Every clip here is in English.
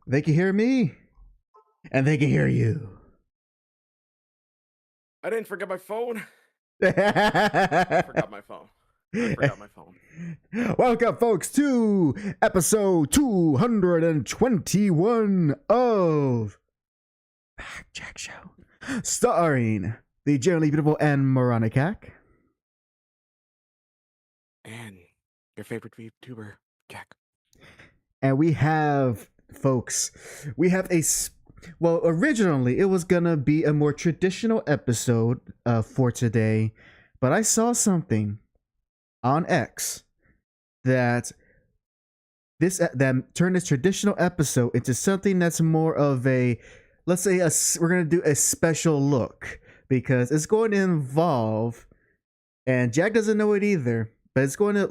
They can hear me, and they can hear you. I didn't forget my phone. I forgot my phone. I forgot my phone. Welcome, folks, to episode 221 of JAC Show, starring the generally beautiful and moronic HAC. And your favorite VTuber, JAC. And we have, folks, well, originally it was gonna be a more traditional episode for today, but I saw something on X that turned this traditional episode into something that's more of a, let's say, we're gonna do a special look, because it's going to involve, and Jack doesn't know it either, but it's going to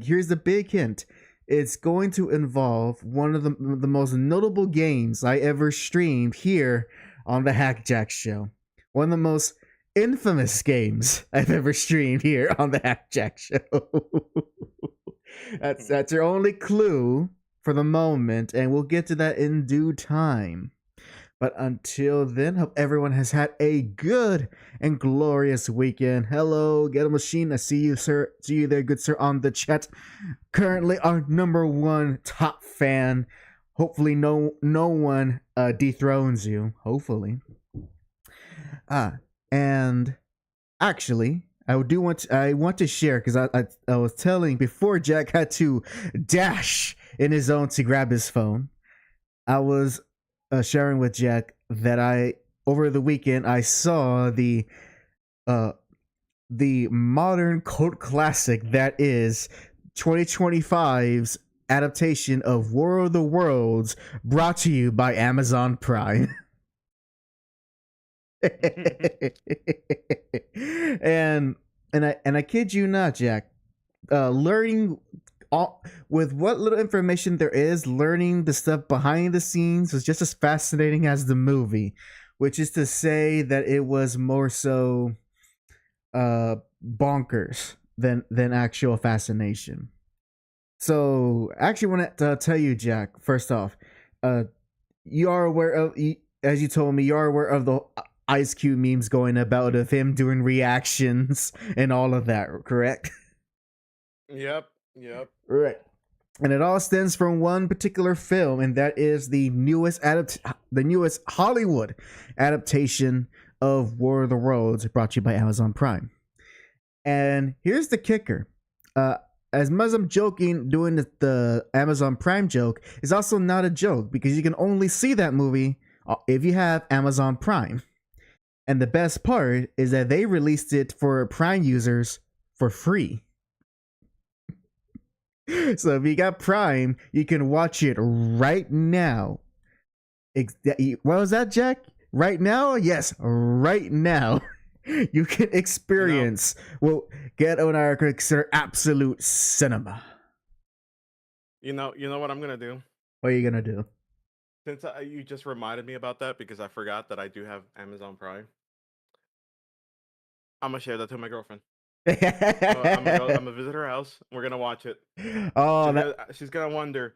here's the big hint. It's going to involve one of the most notable games I ever streamed here on the JAC Show. One of the most infamous games I've ever streamed here on the JAC Show. That's your only clue for the moment, and we'll get to that in due time. But until then, hope everyone has had a good and glorious weekend. Hello, Get a Machine. I see you, sir. See you there, good sir, on the chat. Currently, our #1 top fan. Hopefully, no one dethrones you. Hopefully. And actually, I want to share, because I was telling before Jack had to dash in his own to grab his phone. I was sharing with Jack that over the weekend I saw the modern cult classic that is 2025's adaptation of War of the Worlds, brought to you by Amazon Prime. and I kid you not, Jack, learning with what little information there is, learning the stuff behind the scenes was just as fascinating as the movie, which is to say that it was more so bonkers than actual fascination. So I actually want to tell you, Jack, first off, you are aware of, as you told me, you are aware of the Ice Cube memes going about of him doing reactions and all of that, correct? Yep. Right. And it all stems from one particular film, and that is the newest Hollywood adaptation of War of the Worlds, brought to you by Amazon Prime. And here's the kicker. As much as I'm joking, doing the Amazon Prime joke, is also not a joke, because you can only see that movie if you have Amazon Prime. And the best part is that they released it for Prime users for free. So if you got Prime, you can watch it right now. What was that, Jack? Right now? Yes, right now. You can experience what Ghetto and I consider absolute cinema. You know what I'm gonna do? What are you gonna do? Since you just reminded me about that, because I forgot that I do have Amazon Prime. I'm gonna share that to my girlfriend. I'm gonna visit her house. We're gonna watch it. Oh, she's gonna wonder,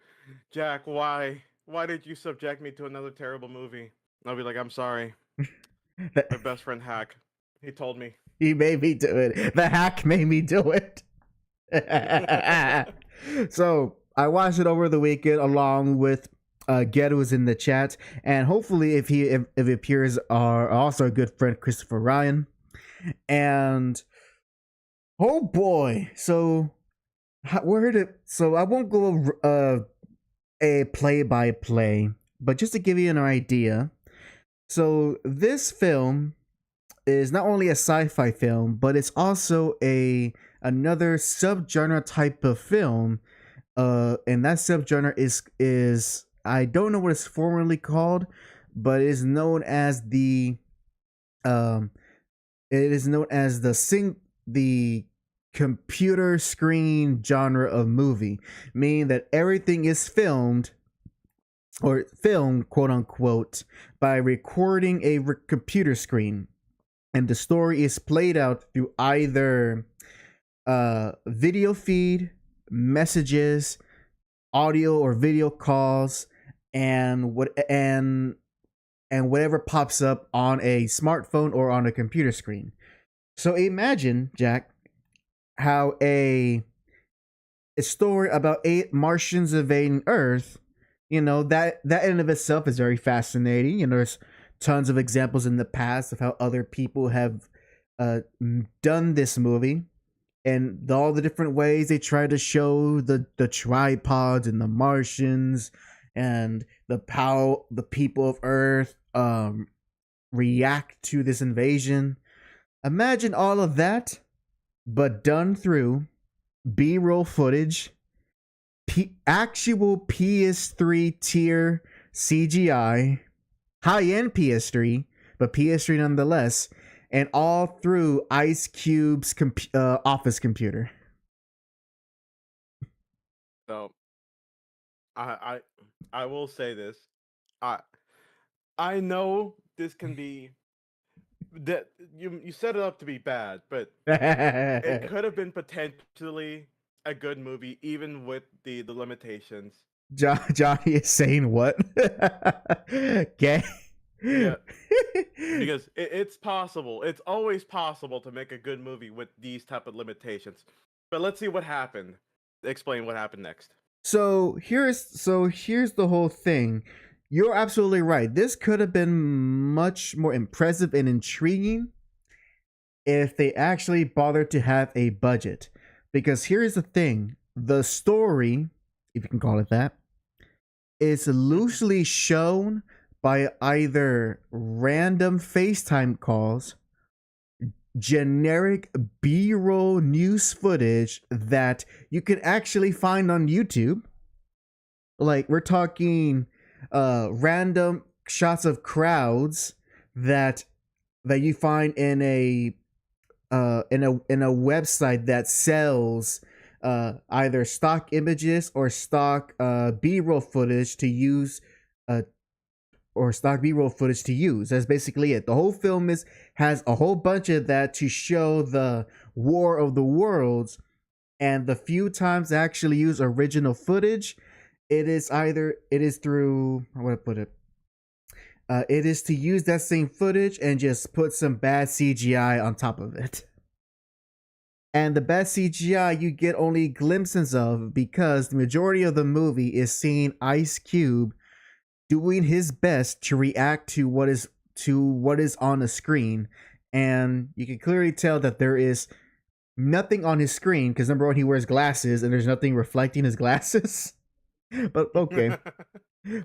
Jack, why did you subject me to another terrible movie? And I'll be like, I'm sorry. My best friend HAC, he told me. He made me do it. The HAC made me do it. So I watched it over the weekend along with Get, who's in the chat, and hopefully if he appears, our also a good friend Christopher Ryan. And oh boy, so I won't go over a play-by-play, but just to give you an idea. So this film is not only a sci-fi film, but it's also another subgenre type of film. And that subgenre is I don't know what it's formerly called, but it is known as the computer screen genre of movie, meaning that everything is filmed, quote unquote, by recording a computer screen, and the story is played out through either video feed, messages, audio or video calls, and whatever pops up on a smartphone or on a computer screen. So imagine, Jack, how a story about 8 Martians invading Earth, that in and of itself is very fascinating. There's tons of examples in the past of how other people have done this movie, and all the different ways they try to show the tripods and the Martians and how the people of Earth react to this invasion. Imagine all of that, but done through B-roll footage, actual PS3 tier CGI, high-end PS3, but PS3 nonetheless, and all through Ice Cube's office computer. So I will say this. I know this can be that you set it up to be bad, but it could have been potentially a good movie even with the limitations. Johnny is saying what? Okay. Yeah, because it's possible. It's always possible to make a good movie with these type of limitations. But let's see what happened. Explain what happened next. So here's the whole thing. You're absolutely right. This could have been much more impressive and intriguing if they actually bothered to have a budget. Because here's the thing. The story, if you can call it that, is loosely shown by either random FaceTime calls, generic B-roll news footage that you can actually find on YouTube. Like, we're talking random shots of crowds that you find in a website that sells either stock images or stock B-roll footage to use, That's basically it. The whole film has a whole bunch of that to show the War of the Worlds, and the few times they actually use original footage, it is through, how would I put it? It is to use that same footage and just put some bad CGI on top of it. And the bad CGI you get only glimpses of because the majority of the movie is seeing Ice Cube doing his best to react to what is on the screen, and you can clearly tell that there is nothing on his screen because number one, he wears glasses and there's nothing reflecting his glasses. But okay.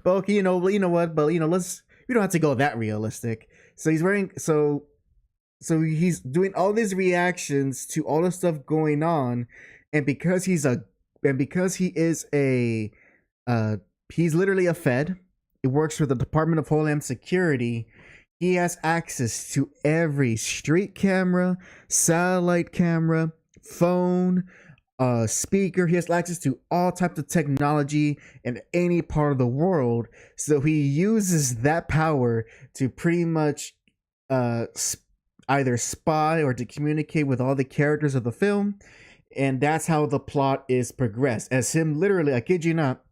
But okay, you know what? But we don't have to go that realistic. So he's doing all these reactions to all the stuff going on, and because he is he's literally a Fed. He works for the Department of Homeland Security. He has access to every street camera, satellite camera, phone, speaker. He has access to all types of technology in any part of the world. So he uses that power to pretty much either spy or to communicate with all the characters of the film. And that's how the plot is progressed. As him literally, I kid you not,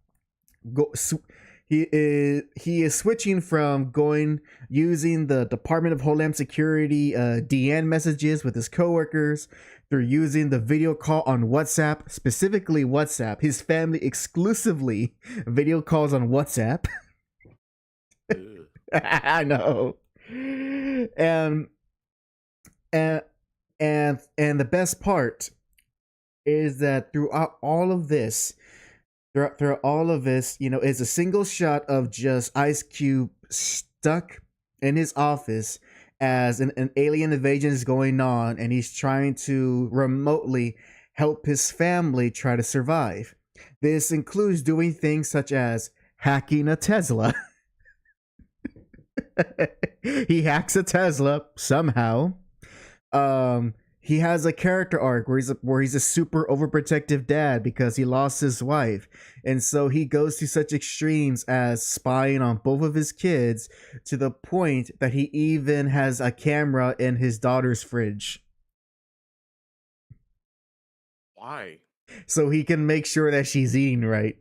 he is switching from using the Department of Homeland Security DN messages with his coworkers through using the video call on WhatsApp, specifically WhatsApp. His family exclusively video calls on WhatsApp. I know. And the best part is that throughout all of this, is a single shot of just Ice Cube stuck in his office as an alien invasion is going on, and he's trying to remotely help his family try to survive. This includes doing things such as hacking a Tesla. He hacks a Tesla somehow. He has a character arc where he's a super overprotective dad because he lost his wife, and so he goes to such extremes as spying on both of his kids to the point that he even has a camera in his daughter's fridge. Why? So he can make sure that she's eating right.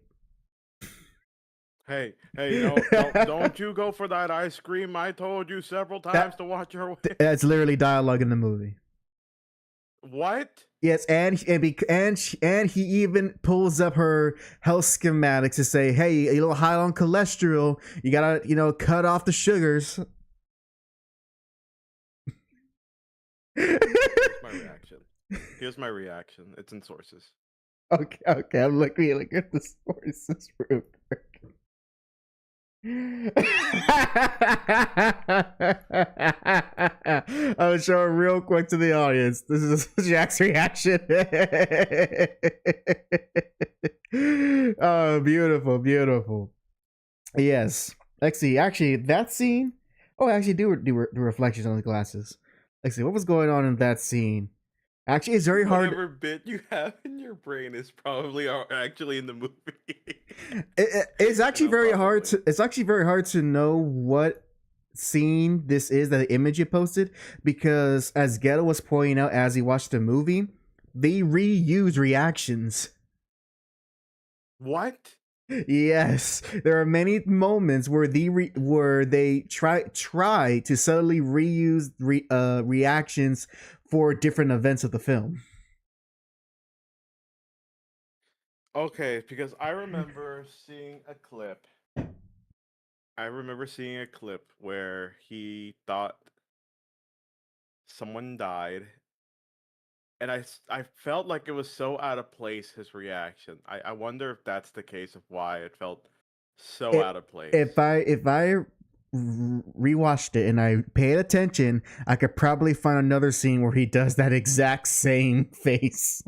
Hey, don't you go for that ice cream. I told you several times to watch your way. That's literally dialogue in the movie. What? Yes, and he even pulls up her health schematics to say, "Hey, you're a little high on cholesterol. You gotta, cut off the sugars." Here's my reaction. Here's my reaction. It's in sources. Okay. I'm looking at the sources real quick. I'll show it real quick to the audience. This is Jack's reaction. Oh, beautiful. Yes. Let's see. Actually, that scene. Oh, I actually do reflections on the glasses. Let's see what was going on in that scene. Actually, it's very hard. Whatever bit you have in your brain is probably actually in the movie. It's actually very hard to. It's actually very hard to know what scene this is, that the image you posted, because as Ghetto was pointing out as he watched the movie, they reuse reactions. What? Yes, there are many moments where they try to subtly reuse reactions for different events of the film. Okay, because I remember seeing a clip. I remember seeing a clip where he thought someone died, and I felt like it was so out of place, his reaction. I wonder if that's the case of why it felt so out of place. If I rewatched it and I paid attention, I could probably find another scene where he does that exact same face.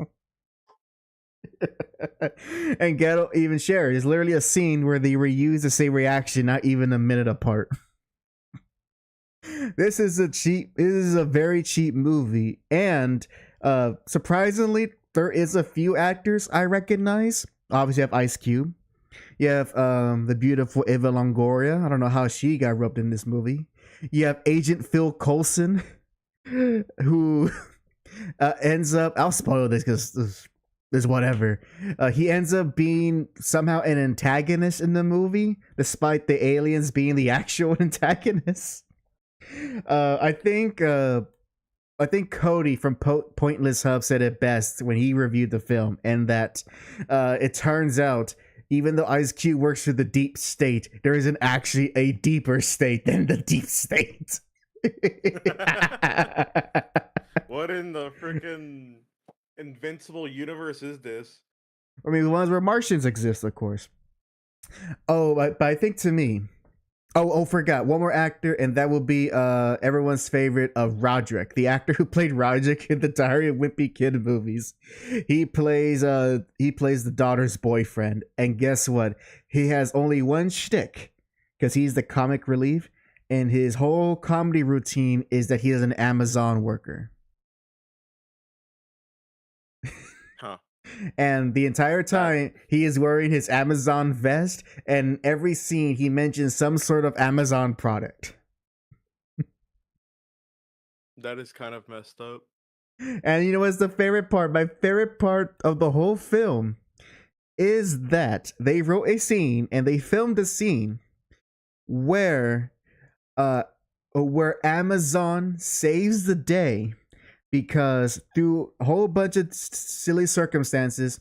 And Ghetto even shared, it's literally a scene where they reuse the same reaction, not even a minute apart. This is a very cheap movie, and surprisingly, there is a few actors I recognize. Obviously, you have Ice Cube. You have the beautiful Eva Longoria. I don't know how she got rubbed in this movie. You have Agent Phil Coulson, who ends up. I'll spoil this because there's whatever. He ends up being somehow an antagonist in the movie, despite the aliens being the actual antagonists. I think Cody from Pointless Hub said it best when he reviewed the film, and that it turns out, even though Ice Cube works for the deep state, there isn't actually a deeper state than the deep state. What in the freaking invincible universe is this? I mean, the ones where Martians exist, of course. Oh, but I think to me, forgot one more actor, and that will be everyone's favorite of Roderick, the actor who played Roderick in the Diary of Wimpy Kid movies. He plays the daughter's boyfriend, and guess what? He has only one shtick, because he's the comic relief, and his whole comedy routine is that he is an Amazon worker. Huh. And the entire time he is wearing his Amazon vest, and every scene he mentions some sort of Amazon product. That is kind of messed up. And you know what's the favorite part? My favorite part of the whole film is that they wrote a scene and they filmed a scene where Amazon saves the day, because through a whole bunch of silly circumstances,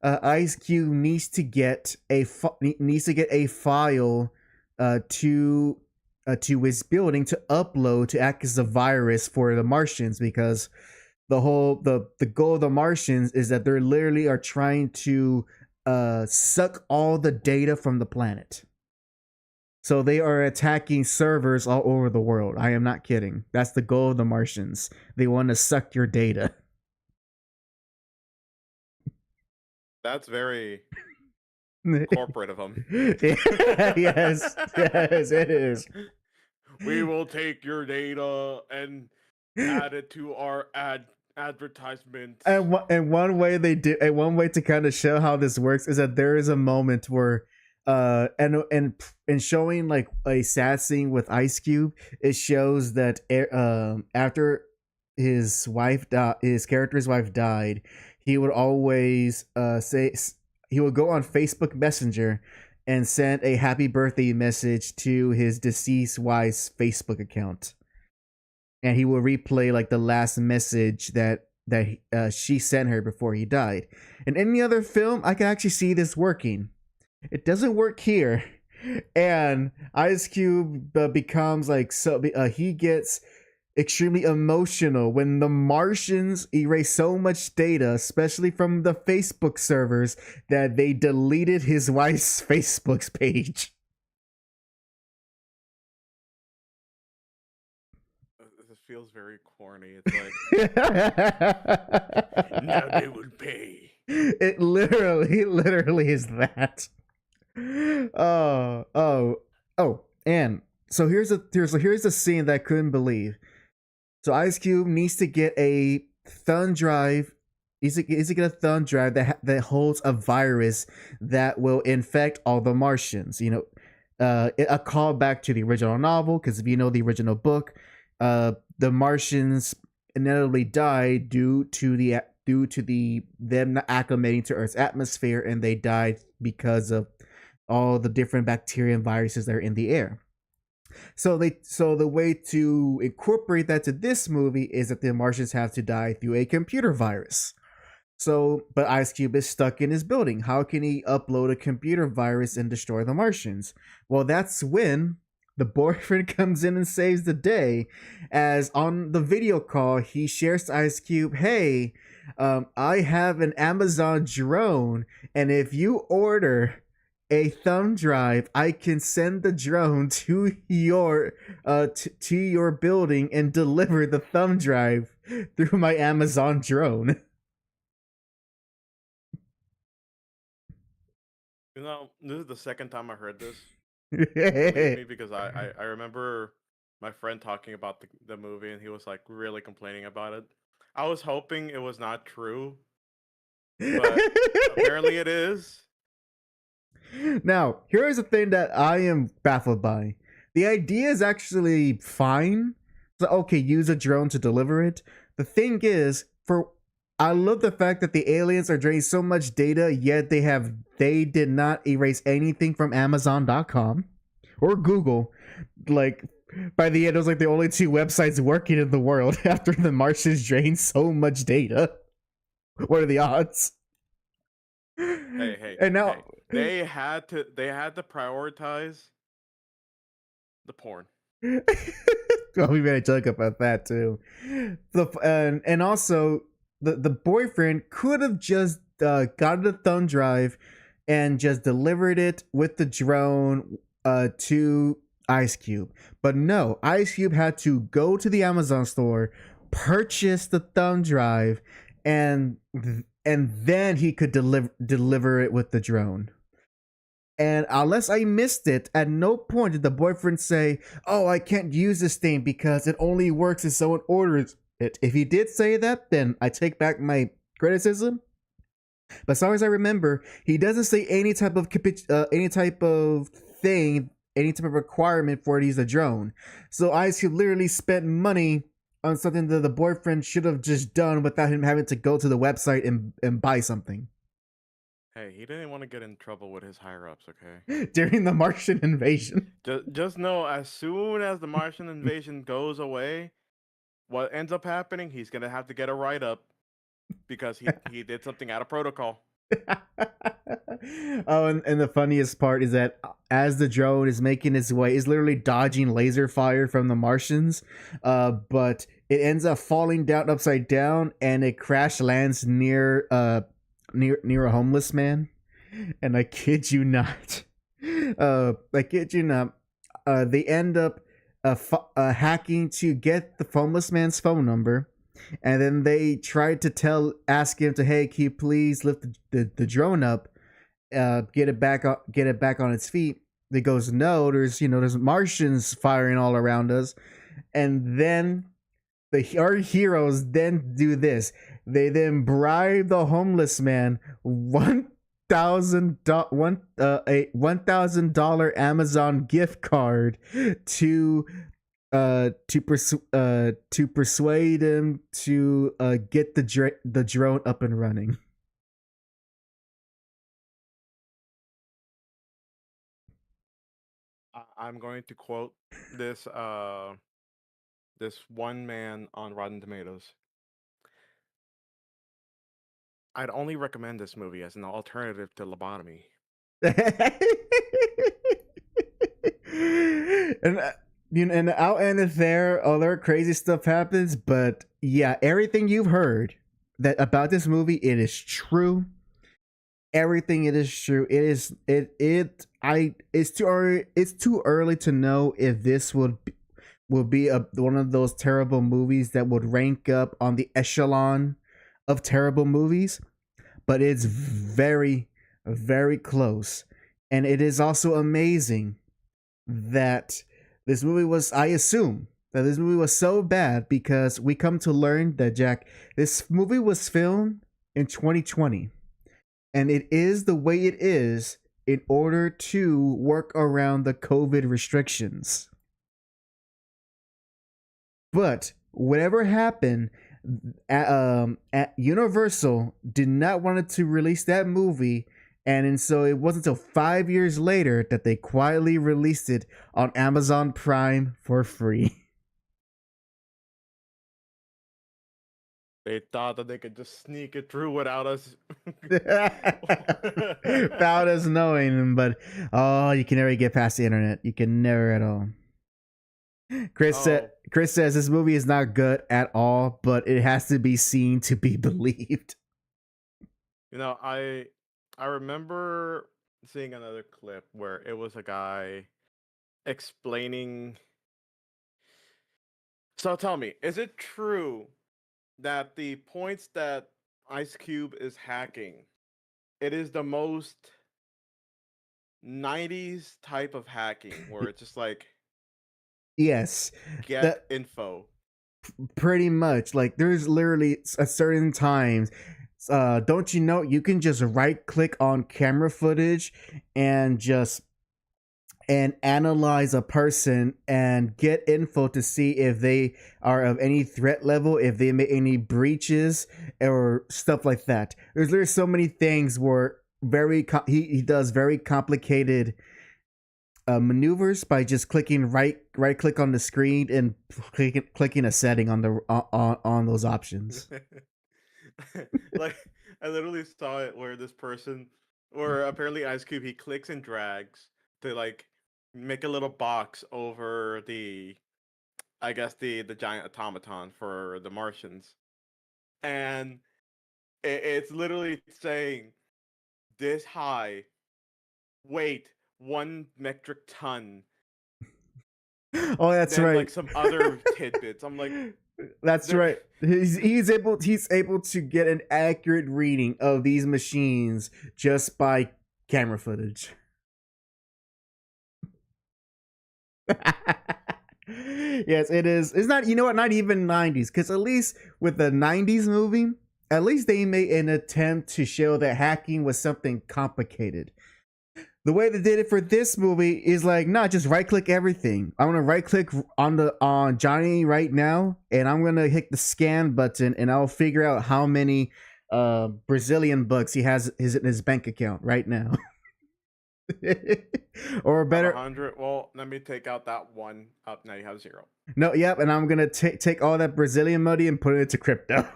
Ice Cube needs to get a file to his building to upload to act as a virus for the Martians, because the goal of the Martians is that they literally are trying to suck all the data from the planet. So they are attacking servers all over the world. I am not kidding. That's the goal of the Martians. They want to suck your data. That's very corporate of them. Yes, it is. We will take your data and add it to our advertisements. And one way to kind of show how this works is that there is a moment where and showing like a sad scene with Ice Cube, it shows that after his character's wife died, he would always he would go on Facebook Messenger and sent a happy birthday message to his deceased wife's Facebook account. And he will replay like the last message that she sent her before he died. In any other film, I can actually see this working. It doesn't work here. And Ice Cube becomes like he gets extremely emotional when the Martians erase so much data, especially from the Facebook servers, that they deleted his wife's Facebook page. This feels very corny. It's like now they will pay. It literally is that. Oh, and so here's the scene that I couldn't believe. So Ice Cube needs to get a thumb drive. Needs to get a thumb drive that holds a virus that will infect all the Martians. You know, a callback to the original novel, because if you know the original book, the Martians inevitably die due to them not acclimating to Earth's atmosphere, and they died because of all the different bacteria and viruses that are in the air. So the way to incorporate that to this movie is that the Martians have to die through a computer virus. So, but Ice Cube is stuck in his building. How can he upload a computer virus and destroy the Martians? Well, that's when the boyfriend comes in and saves the day, as on the video call, he shares to Ice Cube, hey, I have an Amazon drone, and if you order a thumb drive, I can send the drone to your building and deliver the thumb drive through my Amazon drone. You know, this is the second time I heard this. Maybe because I remember my friend talking about the movie, and he was like really complaining about it. I was hoping it was not true, but apparently it is. Now, here's the thing that I am baffled by. The idea is actually fine. So, okay, use a drone to deliver it. The thing is, I love the fact that the aliens are draining so much data, yet they did not erase anything from Amazon.com or Google. Like, by the end, it was like the only two websites working in the world after the Martians drained so much data. What are the odds? Hey, and now they had to prioritize the porn. Well, we made a joke about that too. And also the boyfriend could have just gotten the thumb drive and just delivered it with the drone to Ice Cube. But no, Ice Cube had to go to the Amazon store, purchase the thumb drive, and then he could deliver it with the drone. And unless I missed it, at no point did the boyfriend say, oh, I can't use this thing because it only works if someone orders it. If he did say that, then I take back my criticism. But as far as I remember, he doesn't say any type of requirement for it to use a drone. So Ice Cube literally spent money on something that the boyfriend should have just done without him having to go to the website and buy something. Hey, he didn't want to get in trouble with his higher-ups, okay? During the Martian invasion. Just know, as soon as the Martian invasion goes away, what ends up happening, he's going to have to get a write-up because he did something out of protocol. Oh, and the funniest part is that as the drone is making its way, is literally dodging laser fire from the Martians, but it ends up falling down upside down, and it crash lands near a homeless man. And I kid you not, they end up hacking to get the homeless man's phone number. And then they tried to ask him to, hey, can you please lift the drone up, get it back on its feet? He goes, no, there's Martians firing all around us. And then our heroes then do this. They then bribe the homeless man $1,000 Amazon gift card to persuade him to get the drone up and running. I'm going to quote this this one man on Rotten Tomatoes. I'd only recommend this movie as an alternative to lobotomy. And and I'll end it there. Other crazy stuff happens, but yeah, everything you've heard that about this movie, it is true. Everything it is true. It is it's too early to know if this will be one of those terrible movies that would rank up on the echelon of terrible movies, but it's very, very close. And it is also amazing that this movie was, I assume, that this movie was so bad because we come to learn that, Jack, this movie was filmed in 2020. And it is the way it is in order to work around the COVID restrictions. But whatever happened, at Universal did not want to release that movie, and so it wasn't until 5 years later that they quietly released it on Amazon Prime for free. They thought that they could just sneak it through without us. Without us knowing, but you can never get past the internet. You can never at all. Chris says this movie is not good at all, but it has to be seen to be believed. You know, I remember seeing another clip where it was a guy explaining. So tell me, is it true that the points that Ice Cube is hacking, it is the most 90s type of hacking where it's just like, yes, get info. Pretty much. Like, there's literally a certain times, don't you know, you can just right click on camera footage and analyze a person and get info to see if they are of any threat level, if they made any breaches or stuff like that. There's so many things where he does very complicated maneuvers by just clicking right click on the screen and clicking a setting on the on those options. Like, I literally saw it where this person, or apparently Ice Cube, he clicks and drags to like make a little box over the, I guess, the giant automaton for the Martians, and it's literally saying this high, weight 1 metric ton. Oh, that's right. Like some other tidbits. I'm like, that's right. He's able to get an accurate reading of these machines just by camera footage. Yes, it is. It's not, you know what, not even 90s, because at least with the 90s movie, at least they made an attempt to show that hacking was something complicated. The way they did it for this movie is like, nah, just right click everything. I'm gonna right click on Johnny right now, and I'm gonna hit the scan button, and I'll figure out how many Brazilian bucks he has in his bank account right now. Or better, 100. Well, let me take out that one. Up now, you have 0. No, yep, and I'm gonna take all that Brazilian money and put it into crypto.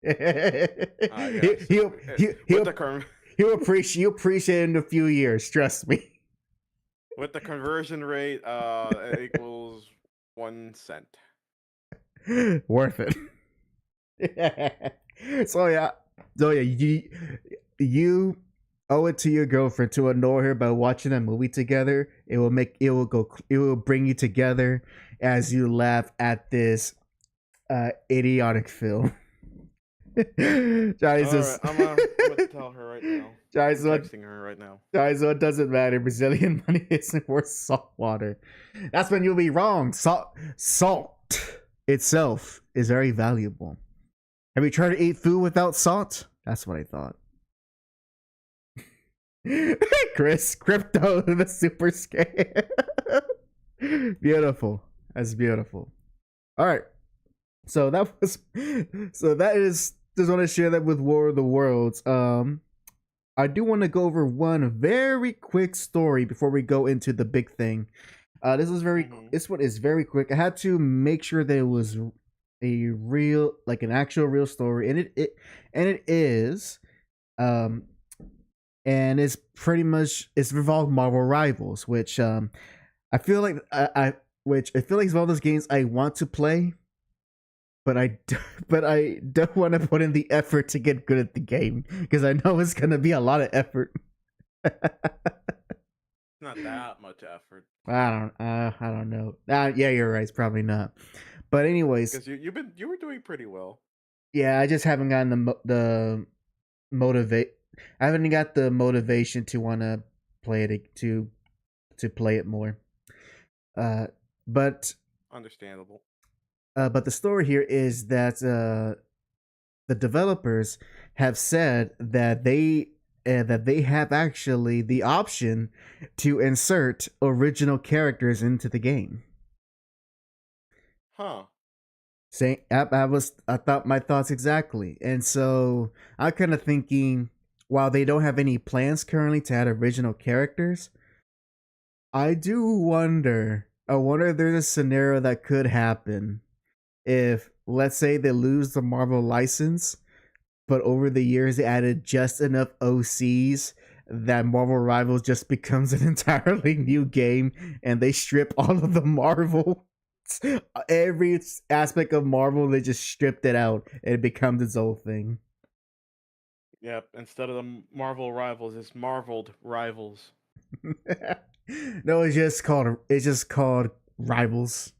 Yes. He'll appreciate it in a few years. Trust me. With the conversion rate, it equals 1 cent. Worth it. So yeah, you owe it to your girlfriend to annoy her by watching a movie together. It will bring you together as you laugh at this idiotic film. Johnny says, I'm gonna tell her right now. I'm texting her right now. Johnny, so it doesn't matter. Brazilian money isn't worth salt water. That's when you'll be wrong. Salt itself is very valuable. Have you tried to eat food without salt? That's what I thought. Chris, crypto, the super scam. Beautiful. That's beautiful. All right. So that is. Just want to share that with War of the Worlds. I do want to go over one very quick story before we go into the big thing. This one is very quick. I had to make sure that it was a real, like an actual real story, and it is, and it's pretty much it's involved Marvel Rivals, which I feel like I feel like it's one of those games I want to play, but but I don't want to put in the effort to get good at the game because I know it's gonna be a lot of effort. Not that much effort. I don't know. Yeah, you're right. It's probably not. But anyways, because you were doing pretty well. Yeah, I just haven't gotten the motivate. I haven't got the motivation to want to play it to play it more. But understandable. But the story here is that the developers have said that they have actually the option to insert original characters into the game. Huh. I thought my thoughts exactly. And so I'm kind of thinking, while they don't have any plans currently to add original characters, I wonder if there's a scenario that could happen if, let's say, they lose the Marvel license, but over the years they added just enough OCs that Marvel Rivals just becomes an entirely new game, and they strip all of the Marvel, every aspect of Marvel, they just stripped it out, and it becomes its own thing. Yep. Instead of the Marvel Rivals, it's Marveled Rivals. No, it's just called Rivals.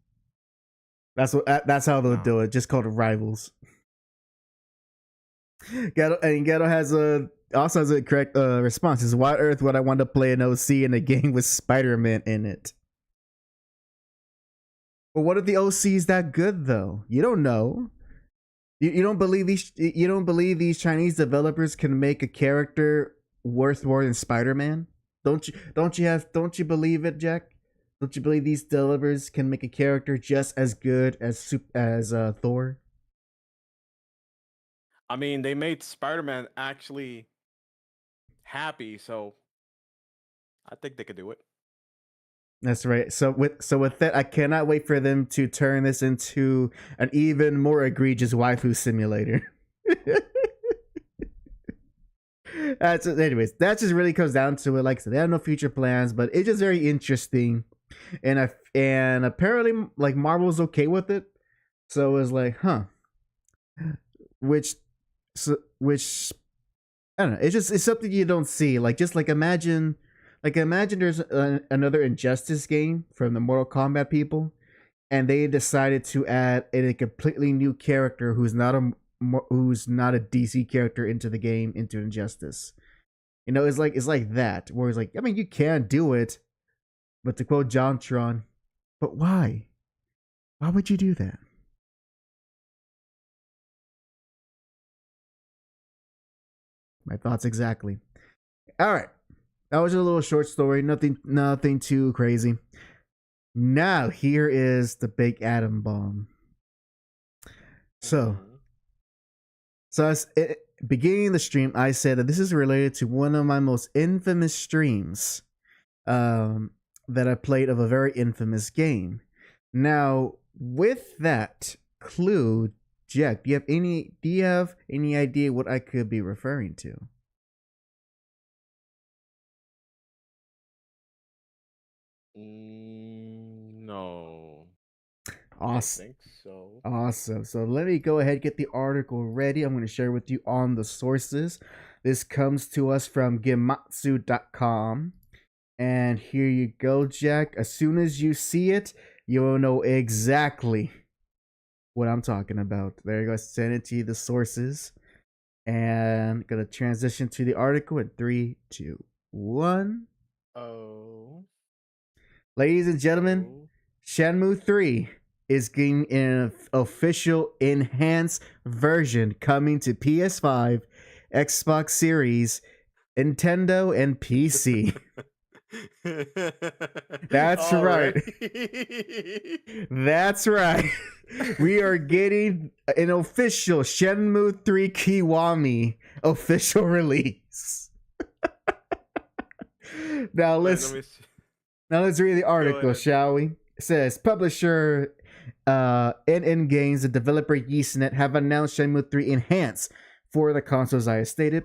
That's how they'll do it. Just called Rivals. Ghetto has a correct response. Is why Earth would I want to play an OC in a game with Spider-Man in it? But what if the OC is that good though? You don't know. You don't believe these Chinese developers can make a character worth more than Spider-Man? Don't you believe it, Jack? Don't you believe these developers can make a character just as good as Thor? I mean, they made Spider-Man actually happy, so I think they could do it. That's right. So with that, I cannot wait for them to turn this into an even more egregious waifu simulator. Anyways, that just really comes down to it. Like I said, they have no future plans, but it's just very interesting, and apparently, like, Marvel's okay with it. So it's like, huh? Which I don't know. It's something you don't see. Like, just like imagine there's another Injustice game from the Mortal Kombat people, and they decided to add a completely new character who's not a DC character into the game, into Injustice. You know, it's like that, where it's like, I mean, you can do it, but to quote Jontron, but why? Why would you do that? My thoughts exactly. All right. That was a little short story. Nothing too crazy. Now, here is the big atom bomb. So beginning the stream, I said that this is related to one of my most infamous streams that I played of a very infamous game. Now, with that clue, Jack, do you have any idea what I could be referring to? No. Awesome. I think so. Awesome. So let me go ahead and get the article ready. I'm going to share with you on the sources. This comes to us from Gematsu.com. And here you go, Jack. As soon as you see it, you'll know exactly what I'm talking about. There you go. Send it to you, the sources. And going to transition to the article in 3, 2, 1. Oh. Ladies and gentlemen, Shenmue 3 is getting an official enhanced version coming to PS5, Xbox Series, Nintendo, and PC. That's right. That's right. We are getting an official Shenmue 3 Kiwami official release. Now Let let's me see. now let's read the article, ahead. shall we? It says publisher NN Games, the developer YeastNet, have announced Shenmue 3 Enhanced for the consoles I stated.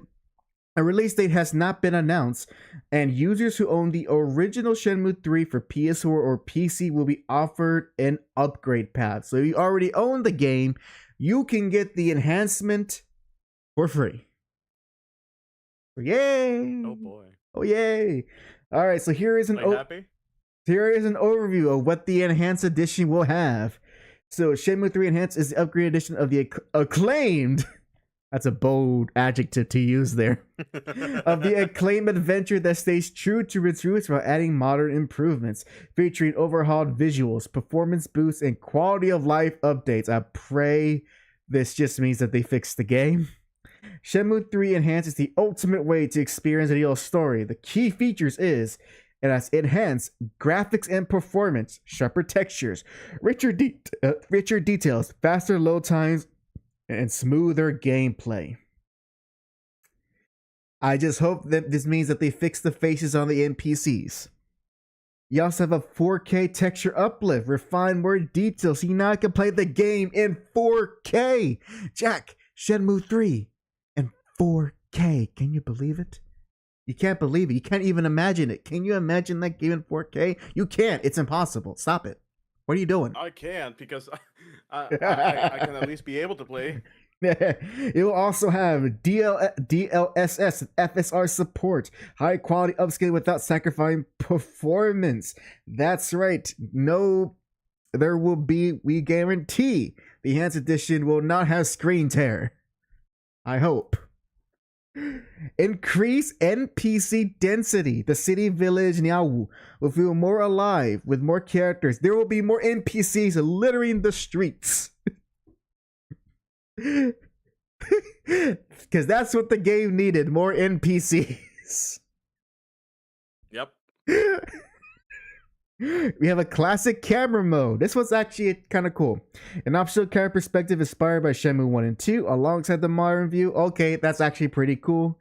A release date has not been announced, and users who own the original Shenmue 3 for PS4 or PC will be offered an upgrade path. So if you already own the game, you can get the enhancement for free. Yay! Oh boy. Oh yay! All right, so here is an Happy? here is an overview of what the Enhanced Edition will have. So Shenmue 3 Enhanced is the upgrade edition of the acclaimed. That's a bold adjective to use there. Of the acclaimed adventure that stays true to its roots while adding modern improvements, featuring overhauled visuals, performance boosts, and quality of life updates. I pray this just means that they fixed the game. Shenmue 3 Enhanced is the ultimate way to experience a real story. The key features is it has enhanced graphics and performance, sharper textures, richer details, faster load times, and smoother gameplay. I just hope that this means that they fix the faces on the NPCs. You also have a 4K texture uplift, refined more details, so you now can play the game in 4K. JAC, Shenmue 3 in 4K. Can you believe it? You can't believe it. You can't even imagine it. Can you imagine that game in 4K? You can't. It's impossible. Stop it. What are you doing? I can't because I can at least be able to play. It will also have DLSS and FSR support, high quality upscaling without sacrificing performance. That's right. No, there will be, we guarantee, the Enhanced Edition will not have screen tear. I hope. Increase NPC density. The city village Niawu will feel more alive with more characters. There will be more NPCs littering the streets. Because that's what the game needed, more NPCs. Yep. We have a classic camera mode. This was actually kind of cool. An optional camera perspective inspired by Shenmue 1 and 2 alongside the modern view. Okay, that's actually pretty cool.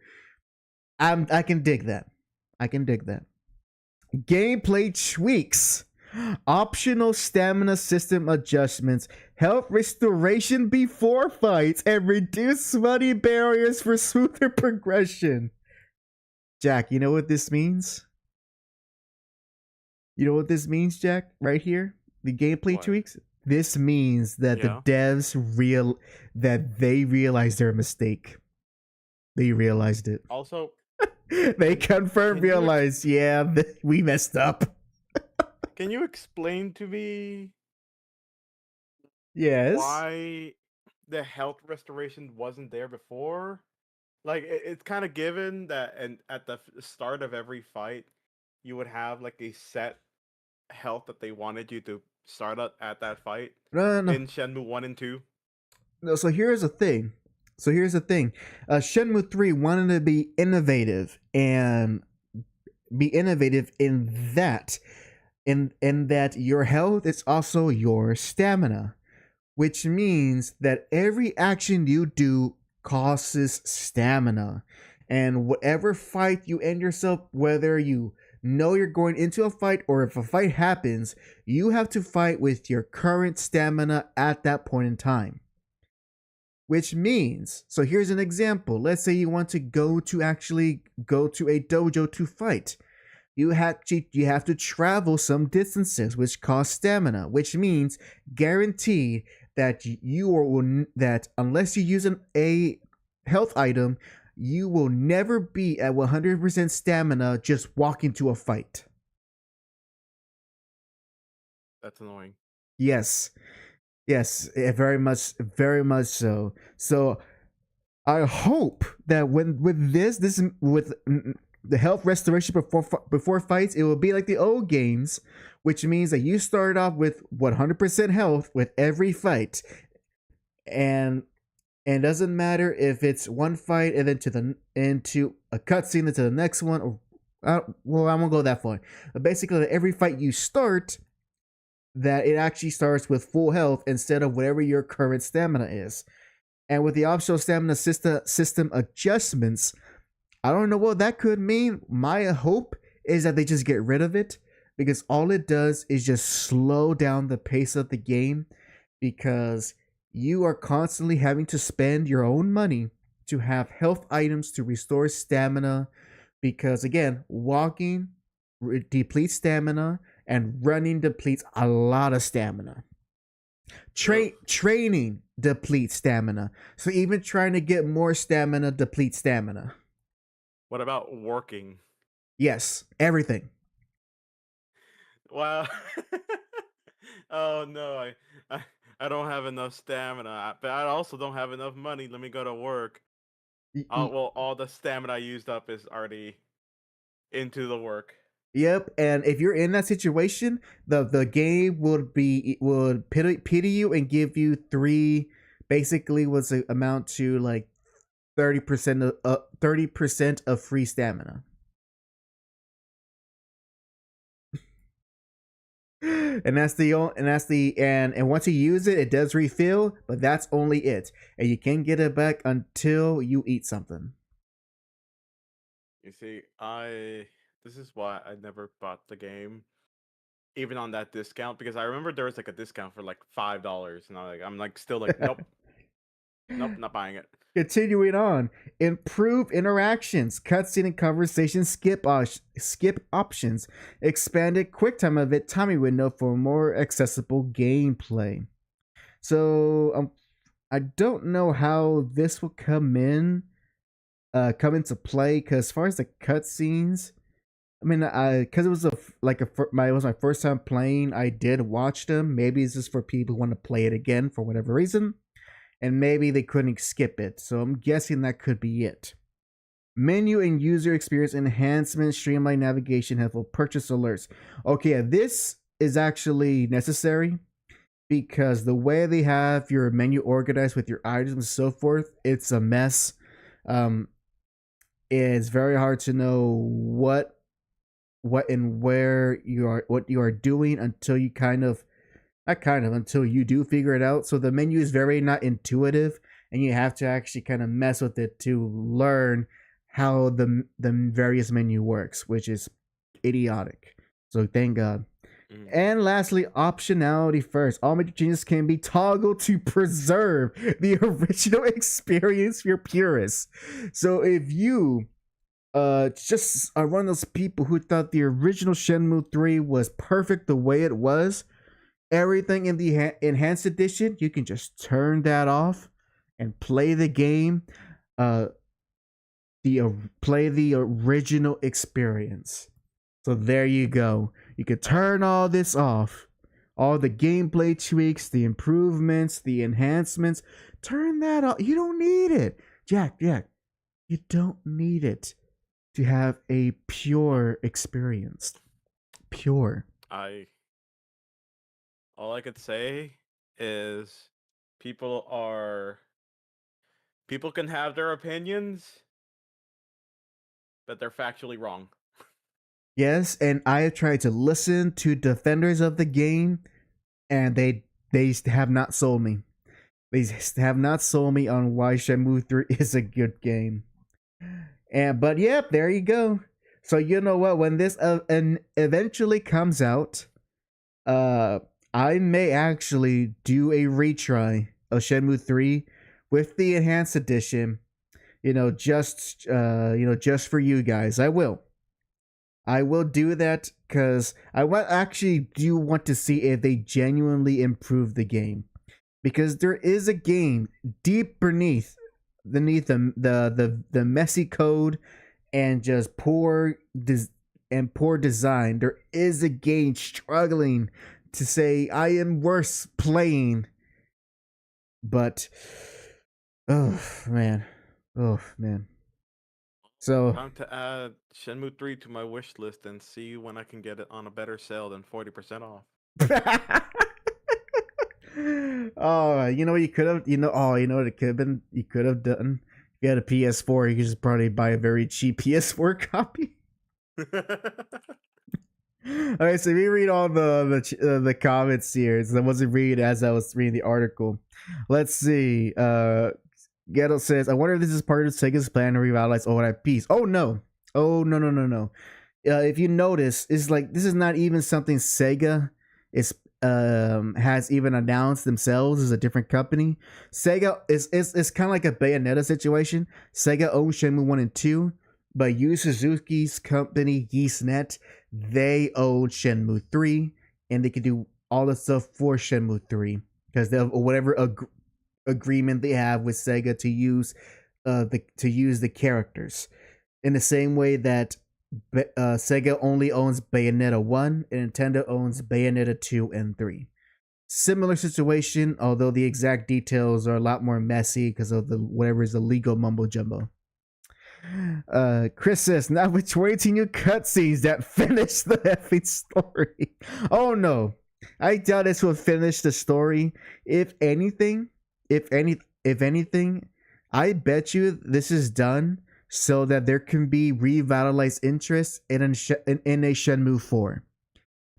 I can dig that. I can dig that. Gameplay tweaks. Optional stamina system adjustments, health restoration before fights, and reduce sweaty barriers for smoother progression. Jack, you know what this means? You know what this means, Jack? Right here? The gameplay tweaks? This means that the devs they realized their mistake. They realized it. Also, they realized, we messed up. Can you explain to me yes why the health restoration wasn't there before? Like, it's kind of given that, and at the start of every fight, you would have like a set health that they wanted you to start at that fight. No. In Shenmue 1 and 2. No, so here's the thing. Shenmue 3 wanted to be innovative in that. In that your health is also your stamina, which means that every action you do costs stamina. And whatever fight you end yourself, whether you know you're going into a fight or if a fight happens, you have to fight with your current stamina at that point in time. Which means, so here's an example. Let's say you want to go to a dojo to fight. You have to travel some distances, which costs stamina, which means guaranteed that that unless you use a health item, you will never be at 100% stamina just walking to a fight. That's annoying. Yes, very much so. So I hope that with the health restoration before fights, it will be like the old games, which means that you start off with 100% health with every fight, and doesn't matter if it's one fight and then into a cutscene into the next one. Or I won't go that far. But basically, every fight you start, that it actually starts with full health instead of whatever your current stamina is. And with the optional stamina system adjustments, I don't know what that could mean. My hope is that they just get rid of it, because all it does is just slow down the pace of the game, because you are constantly having to spend your own money to have health items to restore stamina, because again, walking depletes stamina and running depletes a lot of stamina. Training depletes stamina. So even trying to get more stamina depletes stamina. What about working? Yes, everything. Wow. Oh no, I don't have enough stamina, but I also don't have enough money. Let me go to work. Well, all the stamina I used up is already into the work. Yep, and if you're in that situation, the game would pity you and give you three, basically was amount to like 30% of 30% of free stamina. And once you use it, it does refill, but that's only it, and you can't get it back until you eat something. You see, this is why I never bought the game, even on that discount, because I remember there was like a discount for like $5, and I'm like still like nope, nope, not buying it. Continuing on, improve interactions, cutscene and conversation skip options, expanded QuickTime event timing window for more accessible gameplay. So I don't know how this will come into play, because as far as the cutscenes, I mean, because it was it was my first time playing, I did watch them. Maybe it's just for people who want to play it again for whatever reason, and maybe they couldn't skip it. So I'm guessing that could be it. Menu and user experience enhancement, streamlined navigation, helpful purchase alerts. Okay, yeah, this is actually necessary, because the way they have your menu organized with your items and so forth, it's a mess. It's very hard to know what and where what you are doing until you until you do figure it out. So the menu is very not intuitive, and you have to actually kind of mess with it to learn how the various menu works, which is idiotic. So thank God. And lastly, optionality first. All major changes can be toggled to preserve the original experience for your purists. So if you just are one of those people who thought the original Shenmue 3 was perfect the way it was, everything in the enhanced edition, you can just turn that off and play the game. Play the original experience. So there you go. You can turn all this off. All the gameplay tweaks, the improvements, the enhancements. Turn that off. You don't need it. Jack, you don't need it to have a pure experience. Pure. All I could say is people can have their opinions, but they're factually wrong. Yes, and I have tried to listen to defenders of the game, and they have not sold me. They have not sold me on why Shenmue 3 is a good game. But yep, there you go. So you know what? When this eventually comes out, I may actually do a retry of Shenmue 3 with the enhanced edition. Just for you guys. I will do that, because I actually do want to see if they genuinely improve the game, because there is a game deep beneath the messy code and just poor design. There is a game struggling to say I am worth playing, but oh man. So Time to add Shenmue 3 to my wish list and see when I can get it on a better sale than 40% off. Oh, you know what you could have, what it could have been? You could have done, if you had a PS4, you could just probably buy a very cheap PS4 copy. Alright, so we read all the comments here. So I wasn't reading as I was reading the article. Let's see. Ghetto says, I wonder if this is part of Sega's plan to revitalize old IPs. Oh no. if you notice, it's like this is not even something Sega is has even announced themselves as a different company. Sega is kind of like a Bayonetta situation. Sega owns Shenmue 1 and 2, but Yu Suzuki's company YeastNet, they own Shenmue 3, and they can do all the stuff for Shenmue 3 because they'll whatever agreement they have with Sega to use the characters. In the same way that Sega only owns Bayonetta 1 and Nintendo owns Bayonetta 2 and 3. Similar situation, although the exact details are a lot more messy because of the whatever is the legal mumbo jumbo. Chris says, now with 22 new cutscenes that finish the effing story. Oh no, I doubt this will finish the story. If anything, I bet you this is done so that there can be revitalized interest in a Shenmue 4,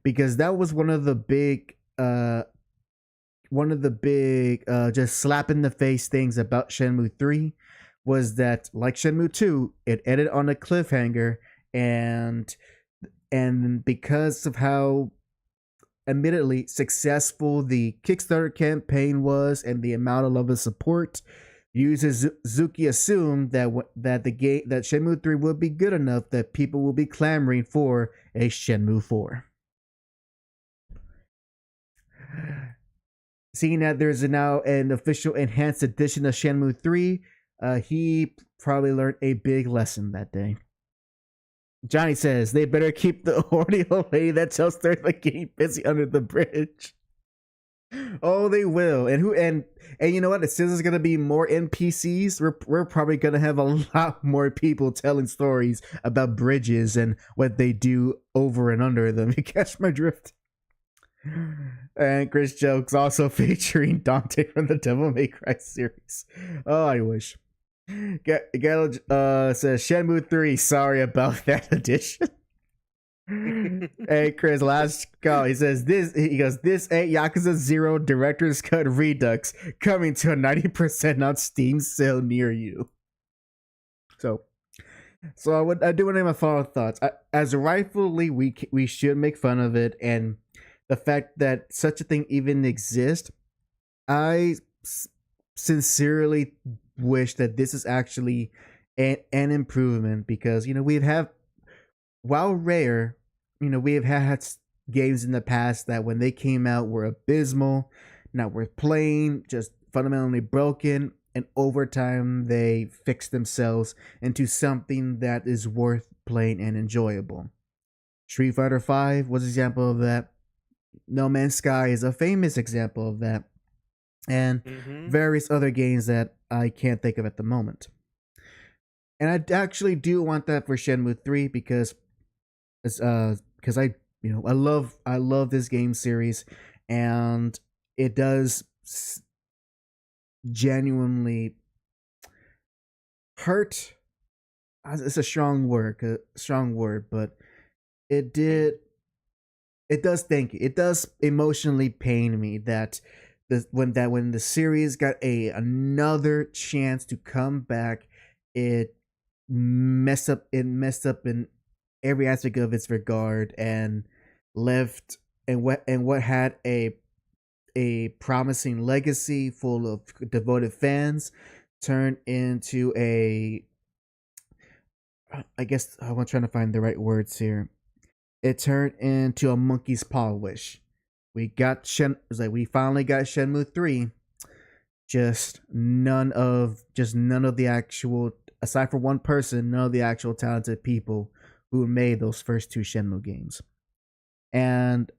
because that was one of the big just slap in the face things about Shenmue 3 was that, like Shenmue 2, it ended on a cliffhanger, and because of how admittedly successful the Kickstarter campaign was and the amount of love and support, Yu Suzuki assumed that Shenmue 3 would be good enough that people will be clamoring for a Shenmue 4. Seeing that there's now an official enhanced edition of Shenmue 3, he probably learned a big lesson that day. Johnny says they better keep the audio lady that tells the game busy under the bridge. Oh, they will. And you know what? It says there's gonna be more NPCs. We're probably gonna have a lot more people telling stories about bridges and what they do over and under them. You catch my drift? And Chris jokes also featuring Dante from the Devil May Cry series. Oh, I wish. Gallo says Shenmue 3. Sorry about that edition. Hey Chris, last call. He says this. He goes, this ain't Yakuza 0 Director's Cut Redux coming to a 90% on Steam sale near you. So I do want to have my final thoughts. As rightfully we should make fun of it, and the fact that such a thing even exists, I sincerely wish that this is actually an improvement, because while rare, we have had games in the past that when they came out were abysmal, not worth playing, just fundamentally broken, and over time they fixed themselves into something that is worth playing and enjoyable. Street Fighter V was an example of that. No Man's Sky is a famous example of that. And various other games that I can't think of at the moment. And I actually do want that for Shenmue 3 because I love this game series, and it does genuinely hurt. It's a strong word, but it does emotionally pain me that when the series got another chance to come back, it messed up in every aspect of its regard, and left what had a promising legacy full of devoted fans turned into I guess I'm trying to find the right words here. It turned into a monkey's paw wish. We finally got Shenmue 3. Just none of the actual, aside from one person, none of the actual talented people who made those first two Shenmue games. And